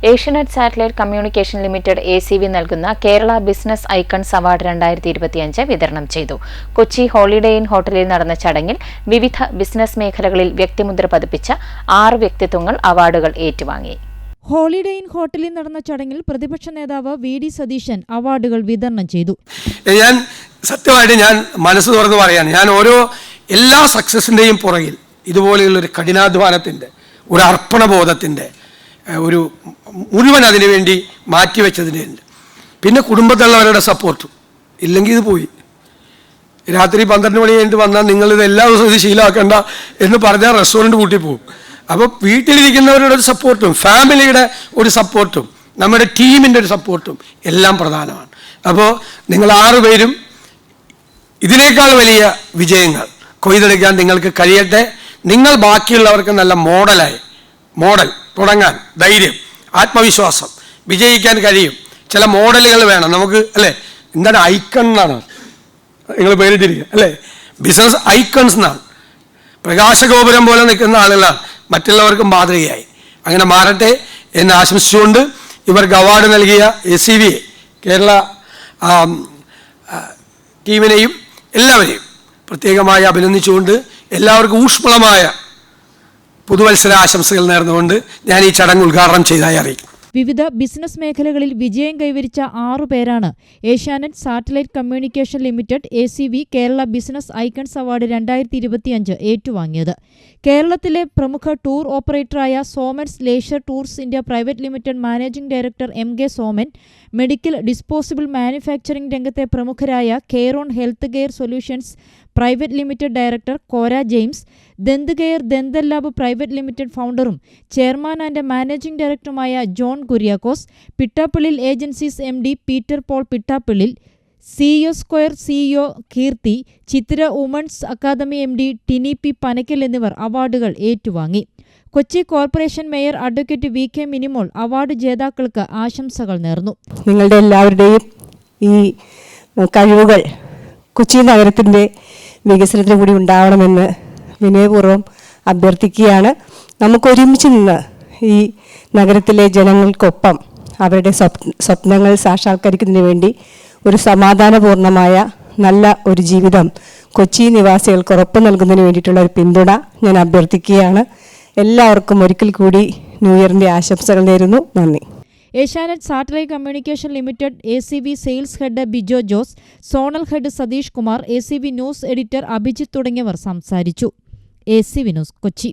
Asianet satellite communication limited (ACV) നൽകുന്ന Kerala business icons award 2025 വിതരണം ചെയ്തു. കൊച്ചി ഹോളിഡേ ഇൻ ഹോട്ടലിൽ നടന്ന ചടങ്ങിൽ വിവിധ ബിസിനസ് മേഖലകളിൽ വ്യക്തിമുദ്ര പതിപ്പിച്ച 6 വ്യക്തിത്വങ്ങൾ അവാർഡുകൾ ഏറ്റുവാങ്ങി. ഹോളിഡേ ഇൻ ഹോട്ടലിൽ നടന്ന ചടങ്ങിൽ പ്രതിപക്ഷ നേതാവ് VD സതീശൻ അവാർഡുകൾ വിതരണം ചെയ്തു. ഞാൻ മനസ്സ് തുറന്ന് പറയാണ്, ഞാൻ എല്ലാ സക്സസിന്റെയും പുറകിൽ ഇതുപോലെയുള്ള ഒരു കഠിനാധ്വാനത്തിന്റെ, ഒരു അർപ്പണബോധത്തിന്റെ, ഒരു മുഴുവൻ അതിനുവേണ്ടി മാറ്റിവെച്ചതിനുണ്ട്. പിന്നെ കുടുംബത്തിലുള്ളവരുടെ സപ്പോർട്ടും ഇല്ലെങ്കിൽ ഇത് പോയി. രാത്രി 12 മണി കഴിഞ്ഞിട്ട് വന്നാൽ നിങ്ങൾ ഇത് എല്ലാ ദിവസവും ഇത് ശീലമാക്കണ്ട എന്ന് പറഞ്ഞാൽ റെസ്റ്റോറൻറ്റ് കൂട്ടി പോകും. അപ്പോൾ വീട്ടിലിരിക്കുന്നവരുടെ ഒരു സപ്പോർട്ടും ഫാമിലിയുടെ ഒരു സപ്പോർട്ടും നമ്മുടെ ടീമിൻ്റെ ഒരു സപ്പോർട്ടും എല്ലാം പ്രധാനമാണ്. അപ്പോൾ നിങ്ങൾ 6 പേരും ഇതിനേക്കാൾ വലിയ വിജയങ്ങൾ കൊയ്തെടുക്കാൻ നിങ്ങൾക്ക് കഴിയട്ടെ. നിങ്ങൾ ബാക്കിയുള്ളവർക്ക് നല്ല മോഡൽ തുടങ്ങാൻ ധൈര്യം, ആത്മവിശ്വാസം, വിജയിക്കാൻ കഴിയും. ചില മോഡലുകൾ വേണം നമുക്ക്, അല്ലേ? എന്താണ് ഐക്കൺ എന്നാണ് നിങ്ങൾ പേരിട്ടിരിക്കുക, അല്ലേ? ബിസിനസ് ഐക്കൺസ് എന്നാണ്. പ്രകാശഗോപുരം പോലെ നിൽക്കുന്ന ആളുകളാണ് മറ്റുള്ളവർക്ക് മാതൃകയായി. അങ്ങനെ മാറട്ടെ എന്ന് ആശംസിച്ചുകൊണ്ട് ഇവർക്ക് അവാർഡ് നൽകിയ ACV കേരള ടീമിനെയും എല്ലാവരെയും പ്രത്യേകമായി അഭിനന്ദിച്ചുകൊണ്ട് എല്ലാവർക്കും ഊഷ്മളമായ പുതുവത്സര ആശംസകൾ നേർന്നുകൊണ്ട് ഞാൻ ഈ ചടങ്ങ് ഉദ്ഘാടനം ചെയ്തതായി അറിയിക്കും. വിവിധ ബിസിനസ് മേഖലകളിൽ വിജയം കൈവരിച്ച 6 പേരാണ് Asianet satellite communication limited (ACV) Kerala business icons award 2025 ഏറ്റുവാങ്ങിയത്. കേരളത്തിലെ പ്രമുഖ ടൂർ ഓപ്പറേറ്ററായ Somans leisure tours India private limited managing director MK Soman, medical disposable manufacturing രംഗത്തെ പ്രമുഖരായ Careon health care solutions private limited director Kora James, Danth care dental lab private limited ഫൗണ്ടറും chairman and managing ഡയറക്ടറുമായ John Kuriakose, Pittappillil agencies MD Peter Paul Pittappillil, CEO square CEO Keerthi, Chithra women's academy MD Tini P Panakkal എന്നിവർ അവാർഡുകൾ ഏറ്റുവാങ്ങി. Kochi corporation mayor advocate VK Minimol award ജേതാക്കൾക്ക് ആശംസകൾ നേർന്നു. നിങ്ങളുടെ എല്ലാവരുടെയും ഈ കഴിവുകൾ കൊച്ചി നഗരത്തിൻ്റെ വികസനത്തിന് കൂടി ഉണ്ടാവണമെന്ന് വിനയപൂർവ്വം അഭ്യർത്ഥിക്കുകയാണ്. നമുക്കൊരുമിച്ച് നിന്ന് ഈ നഗരത്തിലെ ജനങ്ങൾക്കൊപ്പം അവരുടെ സ്വപ്നങ്ങൾ സാക്ഷാത്കരിക്കുന്നതിന് വേണ്ടി ഒരു സമാധാനപൂർണമായ നല്ല ഒരു ജീവിതം കൊച്ചി നിവാസികൾക്ക് ഉറപ്പ് നൽകുന്നതിന് വേണ്ടിയിട്ടുള്ള ഒരു പിന്തുണ ഞാൻ അഭ്യർത്ഥിക്കുകയാണ്. എല്ലാവർക്കും ഒരിക്കൽ കൂടി ന്യൂ ഇയറിൻ്റെ ആശംസകൾ നേരുന്നു. നന്ദി. Asianet satellite communication limited (ACV) sales head Bijo Jose, zonal head Satheesh Kumar, ACV news editor Abhijith തുടങ്ങിയവർ സംസാരിച്ചു. ACV news, Kochi.